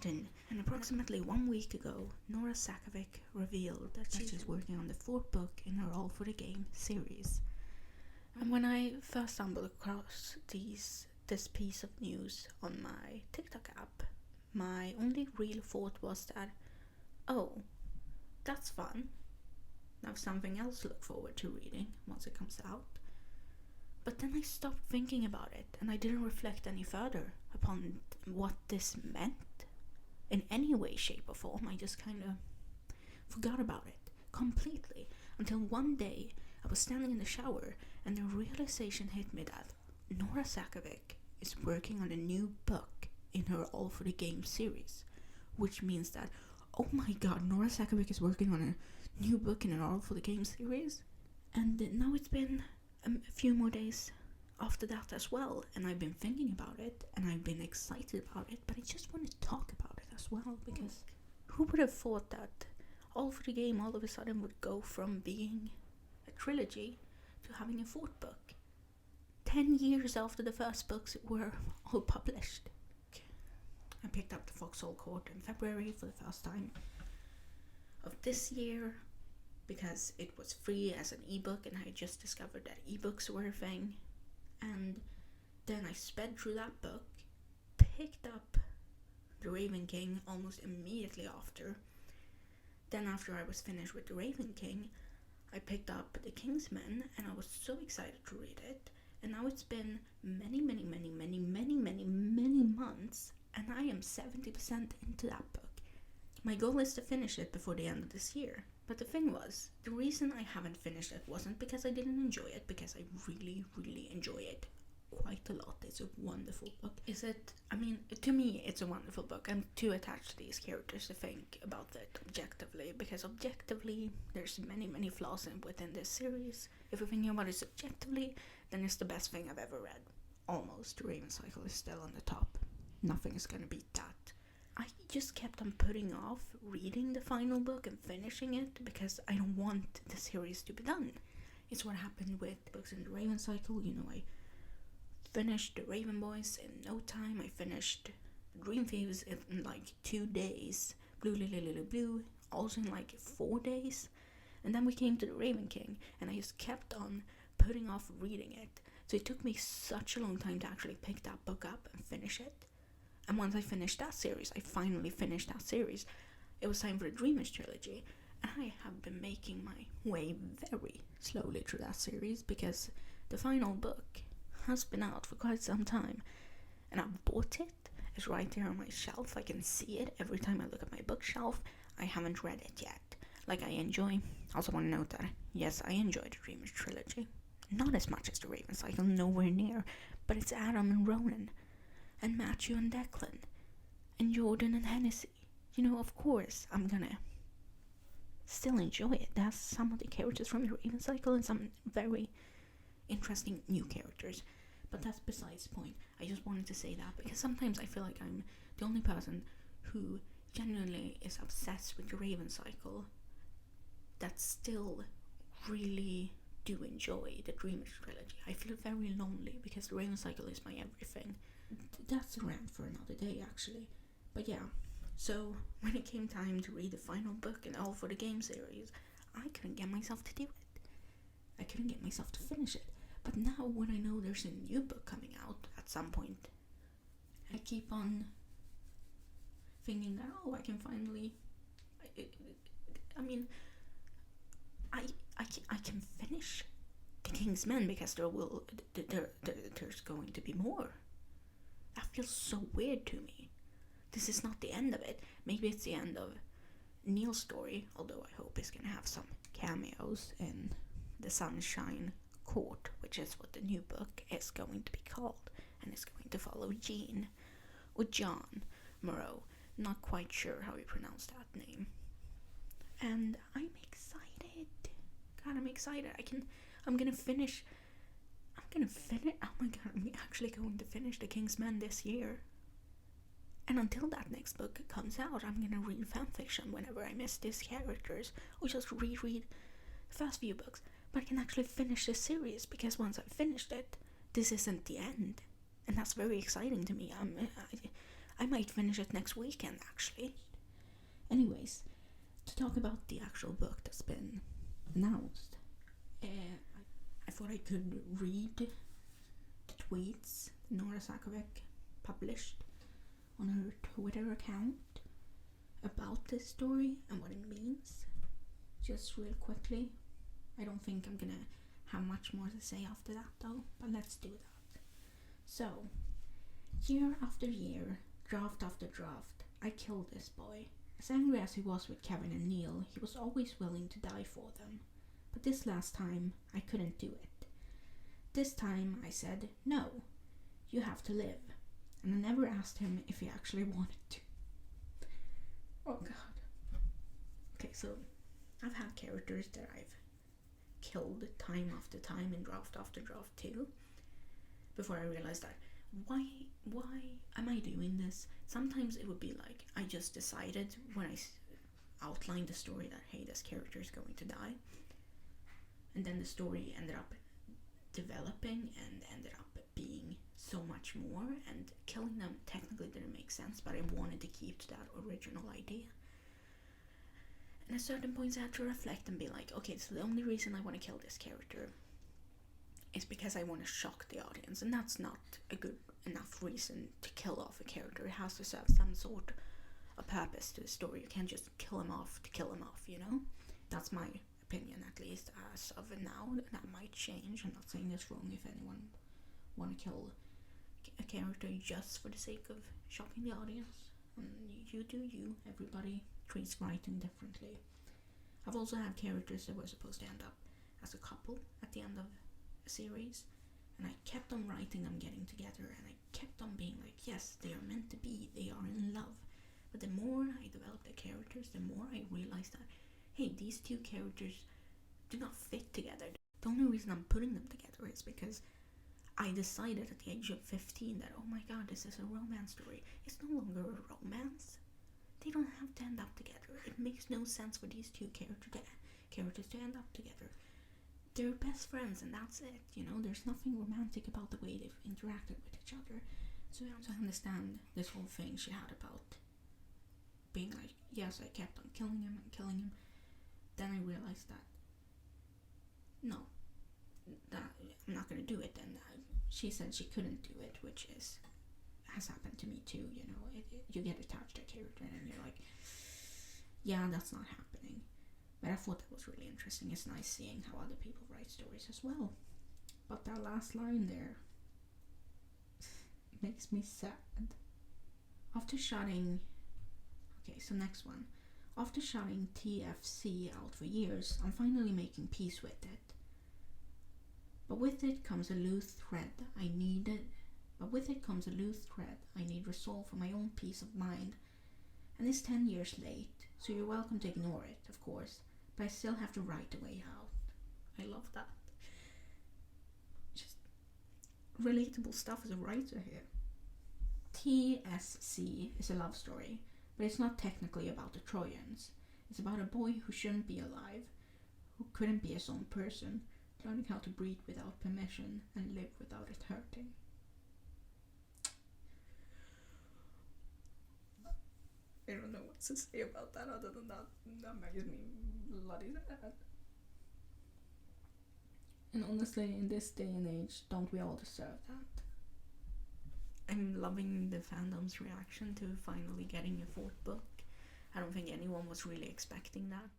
Martin, and approximately 1 week ago, Nora Sakovic revealed that she's working on the 4th book in her All for the Game series. And when I first stumbled across this piece of news on my TikTok app, my only real thought was that, oh, that's fun. I have something else to look forward to reading once it comes out. But then I stopped thinking about it, and I didn't reflect any further upon what this meant in any way, shape, or form. I just kind of forgot about it completely until one day I was standing in the shower and the realization hit me that Nora Sakovic is working on a new book in her All for the Game series, which means that, oh my god, Nora Sakovic is working on a new book in her All for the Game series. And now it's been a few more days after that as well, and I've been thinking about it and I've been excited about it, but I just want to talk about it as well, because who would have thought that All for the Game all of a sudden would go from being a trilogy to having a 4th book 10 years after the first books were all published. I picked up the Foxhole Court in February for the first time of this year, because it was free as an ebook and I had just discovered that ebooks were a thing. And then I sped through that book, picked up The Raven King almost immediately after. Then after I was finished with The Raven King, I picked up The King's Men, and I was so excited to read it. And now it's been many months, and I am 70% into that book. My goal is to finish it before the end of this year. But the thing was, the reason I haven't finished it wasn't because I didn't enjoy it, because I really enjoy it quite a lot. It's a wonderful book. To me, it's a wonderful book. I'm too attached to these characters to think about it objectively, because objectively, there's many flaws within this series. If we're thinking about it subjectively, then it's the best thing I've ever read. Almost. The Raven Cycle is still on the top. Nothing is gonna beat that. I just kept on putting off reading the final book and finishing it because I don't want the series to be done. It's what happened with books in the Raven Cycle. I finished the Raven Boys in no time. I finished Dream Thieves in like 2 days. Blue Lily Blue also in like 4 days. And then we came to the Raven King, and I just kept on putting off reading it. So it took me such a long time to actually pick that book up and finish it. And once I finished that series, I finally finished that series, it was time for the Dreamers trilogy. And I have been making my way very slowly through that series, because the final book has been out for quite some time. And I bought it. It's right there on my shelf. I can see it every time I look at my bookshelf. I haven't read it yet. I also want to note that, yes, I enjoy the Dreamers trilogy. Not as much as the Raven Cycle, nowhere near. But it's Adam and Ronan, and Matthew and Declan, and Jordan and Hennessy. Of course, I'm gonna still enjoy it. There's some of the characters from the Raven Cycle and some very interesting new characters. But that's besides the point. I just wanted to say that because sometimes I feel like I'm the only person who genuinely is obsessed with the Raven Cycle that still really do enjoy the Dreamers trilogy. I feel very lonely because the Raven Cycle is my everything. That's a rant for another day, actually. But yeah, so when it came time to read the final book in All for the Game series, I couldn't get myself to do it. I couldn't get myself to finish it. But now when I know there's a new book coming out at some point, I keep on thinking that, I can finally... I can finish The King's Men because there's going to be more. That feels so weird to me. This is not the end of it. Maybe it's the end of Neil's story, although I hope he's gonna have some cameos in the Sunshine Court, which is what the new book is going to be called, and it's going to follow Jean or John Moreau. Not quite sure how you pronounce that name. And I'm excited. God, I'm excited. I'm gonna finish. Oh my god, I'm actually going to finish The King's Men this year. And until that next book comes out, I'm gonna read fanfiction whenever I miss these characters, or just reread the first few books. But I can actually finish this series, because once I've finished it, this isn't the end. And that's very exciting to me. I might finish it next weekend, actually. Anyways, to talk about the actual book that's been announced, I thought I could read the tweets Nora Sakovic published on her Twitter account about this story and what it means, just real quickly. I don't think I'm gonna have much more to say after that though, but let's do that. So, year after year, draft after draft, I killed this boy. As angry as he was with Kevin and Neil, he was always willing to die for them. But this last time, I couldn't do it. This time, I said, no, you have to live. And I never asked him if he actually wanted to. Oh god. Okay, so I've had characters that I've killed time after time in draft after draft too, before I realized that why am I doing this? Sometimes it would be like I just decided when I outlined the story that hey, this character is going to die, and then the story ended up developing and ended up being so much more, and killing them technically didn't make sense, but I wanted to keep to that original idea. And at certain points I had to reflect and be like, okay, so the only reason I want to kill this character is because I want to shock the audience, and that's not a good enough reason to kill off a character. It has to serve some sort of purpose to the story. You can't just kill him off to kill him off, you know? That's my opinion, at least as of now. That might change. I'm not saying it's wrong if anyone want to kill a character just for the sake of shocking the audience. You do you. Everybody treats writing differently. I've also had characters that were supposed to end up as a couple at the end of a series, and I kept on writing them getting together, and I kept on being like, yes, they are meant to be, they are in love. But the more I developed the characters, the more I realized that, hey, these two characters do not fit together. The only reason I'm putting them together is because I decided at the age of 15 that, oh my god, this is a romance story. It's no longer a romance. They don't have to end up together. It makes no sense for these two characters to end up together. They're best friends and that's it, you know. There's nothing romantic about the way they've interacted with each other. So I understand this whole thing she had about being like, yes, I kept on killing him and killing him. Then I realized that no, that I'm not gonna do it. And she said she couldn't do it, which has happened to me too, you know. You get attached to a character and you're like, yeah, that's not happening. But I thought that was really interesting. It's nice seeing how other people write stories as well. But that last line there makes me sad. After shutting... Okay, so next one. After shutting TFC out for years, I'm finally making peace with it. But with it comes a loose thread I need resolve for my own peace of mind. And it's 10 years late, so you're welcome to ignore it, of course. But I still have to write a way out. I love that. Just relatable stuff as a writer here. TSC is a love story, but it's not technically about the Trojans. It's about a boy who shouldn't be alive, who couldn't be his own person, learning how to breathe without permission and live without it hurting. I don't know what to say about that other than that makes me bloody sad. And honestly, in this day and age, don't we all deserve that? I'm loving the fandom's reaction to finally getting a fourth book. I don't think anyone was really expecting that.